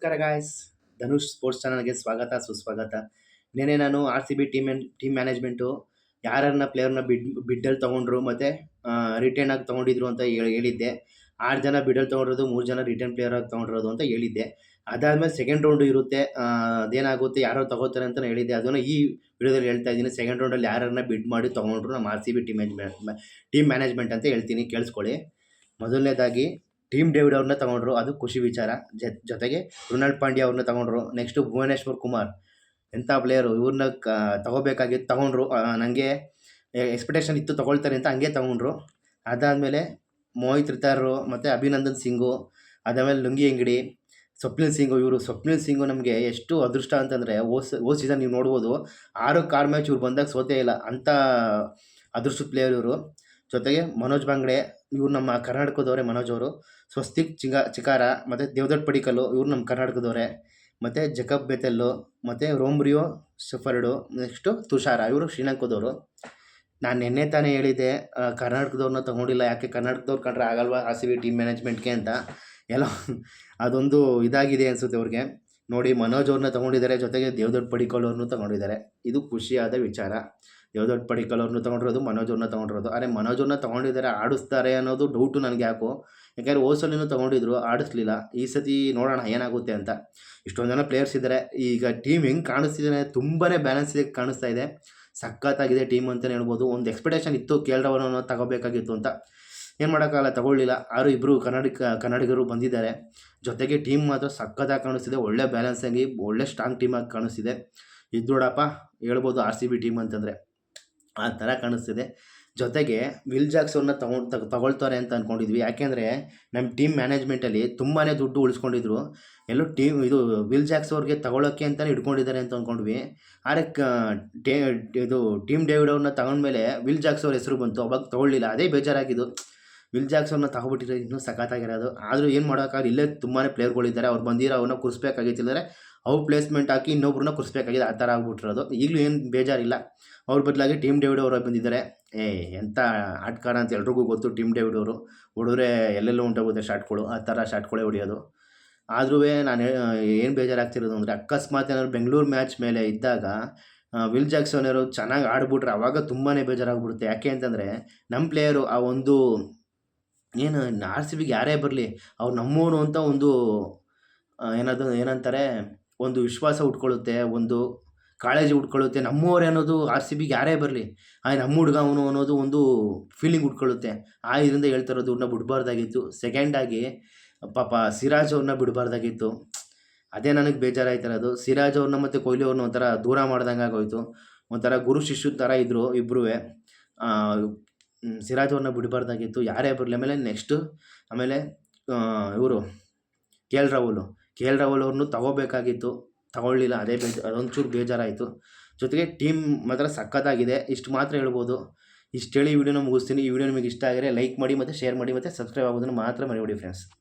ನಮಸ್ಕಾರ guys, Dhanush sports ಚಾನಲ್ಗೆ ಸ್ವಾಗತ ಸುಸ್ವಾಗತ. ನಿನ್ನೆ ನಾನು R C B team management ಯಾರನ್ನ ಪ್ಲೇಯರ್ನ ಬಿಡ್ಡಲ್ಲಿ ತೊಗೊಂಡ್ರು ಮತ್ತು ರಿಟರ್ನ್ ಆಗಿ ತೊಗೊಂಡಿದ್ರು ಅಂತ ಹೇಳಿದ್ದೆ. 6 ಜನ ಬಿಡಲ್ಲಿ ತೊಗೊಂಡಿರೋದು, 3 ಜನ ರಿಟರ್ನ್ ಪ್ಲೇಯರ್ ಆಗಿ ತೊಗೊಂಡಿರೋದು ಅಂತ ಹೇಳಿದ್ದೆ. ಅದಾದಮೇಲೆ ಸೆಕೆಂಡ್ ರೌಂಡು ಇರುತ್ತೆ, ಅದೇನಾಗುತ್ತೆ ಯಾರೋ ತೊಗೋತಾರೆ ಅಂತ ಹೇಳಿದ್ದೆ. ಅದನ್ನು ಈ ವಿಡಿಯೋದಲ್ಲಿ ಹೇಳ್ತಾ ಇದ್ದೀನಿ. ಸೆಕೆಂಡ್ ರೌಂಡಲ್ಲಿ ಯಾರನ್ನ ಬಿಡ್ ಮಾಡಿ ತೊಗೊಂಡ್ರು ನಮ್ಮ R C B team management ಅಂತ ಹೇಳ್ತೀನಿ, ಕೇಳಿಸ್ಕೊಳ್ಳಿ. ಮೊದಲನೇದಾಗಿ ಟೀಮ್ ಡೇವಿಡ್ ಅವ್ರನ್ನ ತೊಗೊಂಡ್ರು, ಅದು ಖುಷಿ ವಿಚಾರ. ಜೊತೆಗೆ ರುನಾಲ್ಡ್ ಪಾಂಡ್ಯ ಅವ್ರನ್ನ ತೊಗೊಂಡ್ರು. ನೆಕ್ಸ್ಟು ಭುವನೇಶ್ವರ್ ಕುಮಾರ್, ಎಂಥ ಪ್ಲೇಯರು, ಇವ್ರನ್ನ ತೊಗೋಬೇಕಾಗಿತ್ತು, ತೊಗೊಂಡ್ರು. ನನಗೆ ಎಕ್ಸ್ಪೆಕ್ಟೇಷನ್ ಇತ್ತು ತೊಗೊಳ್ತಾರೆ ಅಂತ, ಹಂಗೆ ತೊಗೊಂಡ್ರು. ಅದಾದಮೇಲೆ ಮೋಹಿತ್ ರಿತಾರು ಮತ್ತು ಅಭಿನಂದನ್ ಸಿಂಗು, ಅದಾದಮೇಲೆ ಲುಂಗಿ ಅಂಗಡಿ, ಸ್ವಪ್ನಿಲ್ ಸಿಂಗು. ಸ್ವಪ್ನಿಲ್ ಸಿಂಗು ನಮಗೆ ಎಷ್ಟು ಅದೃಷ್ಟ ಅಂತಂದರೆ, ಓ ಸೀಸನ್ ನೀವು ನೋಡ್ಬೋದು, 6 ಮ್ಯಾಚ್ ಇವ್ರು ಬಂದಾಗ ಸೋತೇ ಇಲ್ಲ, ಅಂಥ ಅದೃಷ್ಟದ ಪ್ಲೇಯರ್ ಇವರು. ಜೊತೆಗೆ ಮನೋಜ್ ಬಾಂಗ್ಡೆ, ಇವ್ರು ನಮ್ಮ ಕರ್ನಾಟಕದವರೇ. ಮನೋಜ್ ಅವರು ಸ್ವಸ್ತಿಕ್ ಚಿಕಾರ ಮತ್ತು ದೇವದತ್ ಪಡಿಕಲ್ಲು, ಇವ್ರು ನಮ್ಮ ಕರ್ನಾಟಕದವರೇ. ಮತ್ತು ಜಕಬ್ ಬೆತೆಲ್ಲು ಮತ್ತು ರೋಮ್ರಿಯೋ ಸಫರ್ಡು, ನೆಕ್ಸ್ಟು ತುಷಾರ, ಇವರು ಶ್ರೀಲಂಕಾದವರು. ನಾನು ನಿನ್ನೆ ತಾನೇ ಹೇಳಿದ್ದೆ ಕರ್ನಾಟಕದವ್ರನ್ನ ತೊಗೊಂಡಿಲ್ಲ, ಯಾಕೆ ಕರ್ನಾಟಕದವ್ರು ಕಂಡ್ರೆ ಆಗಲ್ವಾ ಆರ್ ಸಿ ಬಿ ಟೀಮ್ ಮ್ಯಾನೇಜ್ಮೆಂಟ್ಗೆ ಅಂತ. ಎಲ್ಲ ಅದೊಂದು ಇದಾಗಿದೆ ಅನಿಸುತ್ತೆ ಅವ್ರಿಗೆ. ನೋಡಿ, ಮನೋಜ್ ಅವ್ರನ್ನ ತೊಗೊಂಡಿದ್ದಾರೆ, ಜೊತೆಗೆ ದೇವದತ್ ಪಡಿಕಲ್ ಅವ್ರನ್ನೂ ತೊಗೊಂಡಿದ್ದಾರೆ. ಇದು ಖುಷಿಯಾದ ವಿಚಾರ. ದೇವದತ್ ಪಡಿಕಲ್ ಅವ್ರನ್ನ ತೊಗೊಂಡಿರೋದು, ಮನೋಜ್ ಅವ್ರನ್ನ ತೊಗೊಂಡಿರೋದು. ಆದರೆ ಮನೋಜ್ ಅವ್ರನ್ನ ತೊಗೊಂಡಿದ್ದಾರೆ, ಆಡಿಸ್ತಾರೆ ಅನ್ನೋದು ಡೌಟು ನನಗೆ ಯಾಕೋ. ಯಾಕೆಂದರೆ ಹೋಸಲಿನೂ ತೊಗೊಂಡಿದ್ರು, ಆಡಿಸ್ಲಿಲ್ಲ. ಈ ಸತಿ ನೋಡೋಣ ಏನಾಗುತ್ತೆ ಅಂತ. ಇಷ್ಟೊಂದು ಜನ ಪ್ಲೇಯರ್ಸ್ ಇದ್ದಾರೆ. ಈಗ ಟೀಮ್ ಹೆಂಗೆ ಕಾಣಿಸ್ತಿದೆ, ತುಂಬಾ ಬ್ಯಾಲೆನ್ಸ್ ಇದೆ ಕಾಣಿಸ್ತಾ ಇದೆ. ಸಖತ್ತಾಗಿದೆ ಟೀಮ್ ಅಂತಲೇ ಹೇಳ್ಬೋದು. ಒಂದು ಎಕ್ಸ್ಪೆಕ್ಟೇಷನ್ ಇತ್ತು, ಕೇರಳವನ್ನು ತಗೋಬೇಕಾಗಿತ್ತು ಅಂತ. ಏನು ಮಾಡೋಕ್ಕಾಗಲ್ಲ, ತಗೊಳ್ಳಿಲ್ಲ. ಆರು ಇಬ್ಬರು ಕನ್ನಡಿಗರು ಬಂದಿದ್ದಾರೆ. ಜೊತೆಗೆ ಟೀಮ್ ಮಾತ್ರ ಸಖತ್ತಾಗಿ ಕಾಣಿಸ್ತಿದೆ, ಒಳ್ಳೆ ಬ್ಯಾಲೆನ್ಸ್ ಆಗಿ, ಒಳ್ಳೆ ಸ್ಟ್ರಾಂಗ್ ಟೀಮಾಗಿ ಕಾಣಿಸ್ತಿದೆ. ಇದು ನೋಡಪ್ಪ ಹೇಳ್ಬೋದು ಆರ್ ಸಿ ಬಿ ಟೀಮ್ ಅಂತಂದರೆ, ಆ ಥರ ಕಾಣಿಸ್ತಿದೆ. ಜೊತೆಗೆ ವಿಲ್ ಜಾಕ್ಸ್ ಅವ್ರನ್ನ ತಗೊಳ್ತಾರೆ ಅಂತ ಅಂದ್ಕೊಂಡಿದ್ವಿ. ಯಾಕೆಂದರೆ ನಮ್ಮ ಟೀಮ್ ಮ್ಯಾನೇಜ್ಮೆಂಟಲ್ಲಿ ತುಂಬಾ ದುಡ್ಡು ಉಳಿಸ್ಕೊಂಡಿದ್ರು. ಎಲ್ಲೋ ಇದು ವಿಲ್ ಜಾಕ್ಸ್ ಅವ್ರಿಗೆ ತಗೊಳ್ಳೋಕ್ಕೆ ಅಂತಲೇ ಇಟ್ಕೊಂಡಿದ್ದಾರೆ ಅಂತ ಅಂದ್ಕೊಂಡ್ವಿ. ಆದರೆ ಇದು ಟೀಮ್ ಡೇವಿಡ್ ಅವ್ರನ್ನ ತಗೊಂಡ್ಮೇಲೆ ವಿಲ್ ಜಾಕ್ಸ್ ಅವ್ರ ಹೆಸರು ಬಂತು, ಅವಾಗ ತೊಗೊಳ್ಳಿಲ್ಲ. ಅದೇ ಬೇಜಾರಾಗಿದ್ದು. ವಿಲ್ ಜಾಕ್ಸ್ ಅವ್ರನ್ನ ತಗೊಬಿಟ್ಟಿದ್ರೆ ಇನ್ನೂ ಸಖತ್ತಾಗಿರೋದು. ಆದರೂ ಏನು ಮಾಡೋಕ್ಕಾಗಲ್ಲ, ಇಲ್ಲೇ ತುಂಬಾ ಪ್ಲೇಯರ್ಗಳಿದ್ದಾರೆ. ಅವ್ರು ಬಂದಿರೋ ಅವ್ರನ್ನ ಕುರಿಸ್ಬೇಕಾಗಿತ್ತಿಲ್ಲದ್ರೆ ಅವ್ರು ಪ್ಲೇಸ್ಮೆಂಟ್ ಹಾಕಿ ಇನ್ನೊಬ್ರನ್ನ ಕುರಿಸ್ಬೇಕಾಗಿದೆ, ಆ ಥರ ಆಗ್ಬಿಟ್ಟಿರೋದು. ಈಗಲೂ ಏನು ಬೇಜಾರಿಲ್ಲ. ಅವ್ರ ಬದಲಾಗಿ ಟೀಮ್ ಡೇವಿಡ್ ಅವರು ಬಂದಿದ್ದಾರೆ. ಎಂಥ ಆಟಗಾರ ಅಂತ ಎಲ್ರಿಗೂ ಗೊತ್ತು. ಟೀಮ್ ಡೇವಿಡ್ ಅವರು ಹೊಡಿದ್ರೆ ಎಲ್ಲೆಲ್ಲೋ ಉಂಟಾಗುತ್ತೆ ಶಾಟ್ಗಳು, ಆ ಥರ ಶಾಟ್ಗಳೇ ಹೊಡೆಯೋದು. ಆದ್ರೂ ನಾನು ಏನು ಬೇಜಾರಾಗ್ತಿರೋದು ಅಂದರೆ, ಅಕಸ್ಮಾತ್ ಏನಾದ್ರು ಬೆಂಗಳೂರು ಮ್ಯಾಚ್ ಮೇಲೆ ಇದ್ದಾಗ ವಿಲ್ ಜಾಕ್ಸನ್ ಅವರು ಚೆನ್ನಾಗಿ ಆಡ್ಬಿಟ್ರೆ ಆವಾಗ ತುಂಬಾ ಬೇಜಾರಾಗ್ಬಿಡುತ್ತೆ. ಯಾಕೆ ಅಂತಂದರೆ ನಮ್ಮ ಪ್ಲೇಯರು ಆ ಒಂದು ಏನು ಆರ್ ಸಿ ಬಿಗೆ ಯಾರೇ ಬರಲಿ, ಅವ್ರು ನಮ್ಮವನು ಅಂತ ಒಂದು ಏನಂತಾರೆ, ಒಂದು ವಿಶ್ವಾಸ ಉಟ್ಕೊಳ್ಳುತ್ತೆ, ಒಂದು ಕಾಳಜಿ ಉಟ್ಕೊಳ್ಳುತ್ತೆ. ನಮ್ಮವರೇ ಅನ್ನೋದು ಆರ್ ಸಿ ಬಿಗೆ ಯಾರೇ ಬರಲಿ, ನಮ್ಮ ಹುಡುಗ ಅವನು ಅನ್ನೋದು ಒಂದು ಫೀಲಿಂಗ್ ಉಟ್ಕೊಳ್ಳುತ್ತೆ. ಆ ಇದರಿಂದ ಹೇಳ್ತಾ ಇರೋದು, ಇವ್ರನ್ನ ಬಿಡಬಾರ್ದಾಗಿತ್ತು. ಸೆಕೆಂಡಾಗಿ ಪಾಪ ಸಿರಾಜ್ ಅವ್ರನ್ನ ಬಿಡಬಾರ್ದಾಗಿತ್ತು. ಅದೇ ನನಗೆ ಬೇಜಾರಾಯ್ತಿರೋದು. ಸಿರಾಜ್ ಅವ್ರನ್ನ ಮತ್ತು ಕೊಹ್ಲಿ ಅವ್ರನ್ನ ಒಂಥರ ದೂರ ಮಾಡ್ದಂಗೆ ಆಗೋಯ್ತು. ಒಂಥರ ಗುರು ಶಿಷ್ಯ ಥರ ಇದ್ದರು ಇಬ್ಬರೂ. ಸಿರಾಜ್ ಅವ್ರನ್ನ ಬಿಡಬಾರ್ದಾಗಿತ್ತು, ಯಾರೇ ಬರಲಿ. ಆಮೇಲೆ ಇವರು ಕೆ ಎಲ್ ರಾಹುಲ್ ಅವ್ರನ್ನೂ ತಗೋಬೇಕಾಗಿತ್ತು, ತಗೊಳ್ಳಿಲ್ಲ. ಅದೊಂಚೂರು ಬೇಜಾರಾಯಿತು. ಜೊತೆಗೆ ಟೀಮ್ ಮಾತ್ರ ಸಖತ್ತಾಗಿದೆ, ಇಷ್ಟು ಮಾತ್ರ ಹೇಳ್ಬೋದು. ಇಷ್ಟು ಹೇಳಿ ಈ ವಿಡಿಯೋನ ಮುಗಿಸ್ತೀನಿ. ಈ ವಿಡಿಯೋ ನಿಮಗೆ ಇಷ್ಟ ಆಗಿದ್ರೆ ಲೈಕ್ ಮಾಡಿ ಮತ್ತು ಶೇರ್ ಮಾಡಿ ಮತ್ತು ಸಬ್ಸ್ಕ್ರೈಬ್ ಆಗೋದನ್ನು ಮಾತ್ರ ಮರಿಬೇಡಿ ಫ್ರೆಂಡ್ಸ್.